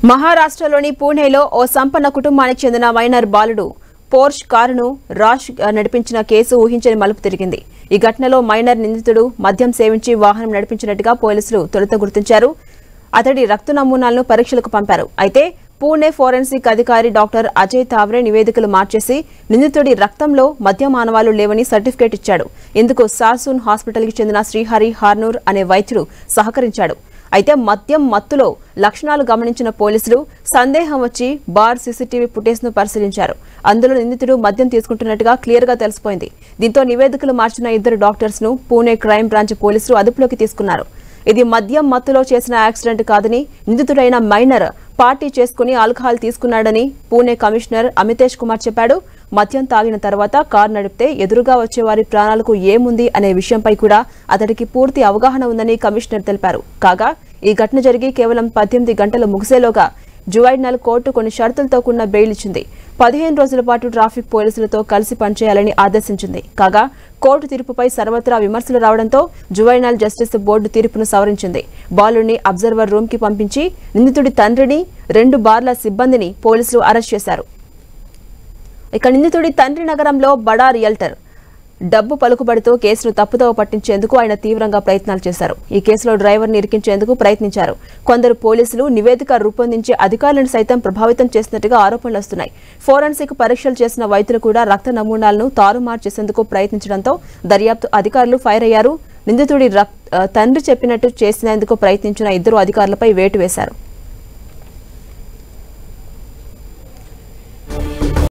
మహారాష్ట్రలోని పూణేలో ఓ సంపన్న కుటుంబానికి చెందిన మైనర్ బాలుడు పోర్ష్ కారును రాష్ నడిపించిన కేసు ఊహించని మలుపు తిరిగింది. ఈ ఘటనలో మైనర్ నిందితుడు మద్యం సేవించి వాహనం నడిపించినట్టుగా పోలీసులు తొలుత గుర్తించారు. అతడి రక్త నమూనాలను పరీక్షలకు పంపారు. అయితే పూణే ఫోరెన్సిక్ అధికారి డాక్టర్ అజయ్ తావ్రే నివేదికలు మార్చేసి నిందితుడి రక్తంలో మద్యం ఆనవాళ్లు లేవని సర్టిఫికేట్ ఇచ్చాడు. ఇందుకు సాసూన్ హాస్పిటల్కి చెందిన శ్రీహరి హార్నూర్ అనే వైద్యుడు సహకరించాడు. అయితే మద్యం మత్తులో లక్షణాలు గమనించిన పోలీసులు సందేహం వచ్చి బార్ సీసీటీవీ ఫుటేజ్ను పరిశీలించారు. అందులో నిందితుడు మద్యం తీసుకుంటున్నట్టుగా క్లియర్గా తెలిసిపోయింది. దీంతో నివేదికలు మార్చిన ఇద్దరు డాక్టర్స్ను పూణే క్రైమ్ బ్రాంచ్ పోలీసులు అదుపులోకి తీసుకున్నారు. ఇది మద్యం మత్తులో చేసిన యాక్సిడెంట్ కాదని, నిందితుడైన మైనర్ పార్టీ చేసుకుని ఆల్కహాల్ తీసుకున్నాడని పూణే కమిషనర్ అమితేష్ కుమార్ చెప్పాడు. మద్యం తాగిన తర్వాత కారు నడిపితే ఎదురుగా వచ్చేవారి ప్రాణాలకు ఏముంది అనే విషయంపై కూడా అతడికి పూర్తి అవగాహన ఉందని కమిషనర్ తెలిపారు. కాగా ఈ ఘటన జరిగి కేవలం 18 గంటలు ముగిసేలోగా జువైనల్ కోర్టు కొన్ని షరతులతో కూడిన బెయిల్ ఇచ్చింది. 15 రోజుల పాటు ట్రాఫిక్ పోలీసులతో కలిసి పనిచేయాలని ఆదేశించింది. కాగా కోర్టు తీర్పుపై సర్వత్రా విమర్శలు రావడంతో జువైనల్ జస్టిస్ బోర్డు తీర్పును సవరించింది. బాలుడిని అబ్జర్వర్ రూమ్ కి పంపించి నిందితుడి తండ్రిని 2 బార్ల సిబ్బందిని పోలీసులు అరెస్ట్ చేశారు. ఇక నిందితుడి తండ్రి నగరంలో బడా రియల్టర్ డబ్బు పలుకుబడితో కేసును తప్పుదోవ పట్టించేందుకు ఆయన తీవ్రంగా ప్రయత్నాలు చేశారు. ఈ కేసులో డ్రైవర్ని ఇరికించేందుకు ప్రయత్నించారు. కొందరు పోలీసులు నివేదిక రూపొందించే అధికారులను సైతం ప్రభావితం చేసినట్టుగా ఆరోపణలు వస్తున్నాయి. ఫోరెన్సిక్ పరీక్షలు చేసిన వైద్యులు కూడా రక్త నమూనాలను తారుమారు చేసేందుకు ప్రయత్నించడంతో దర్యాప్తు అధికారులు ఫైర్ అయ్యారు. నిందితుడి తండ్రి చెప్పినట్టు చేసేందుకు ప్రయత్నించిన 2 అధికారులపై వేటు వేశారు.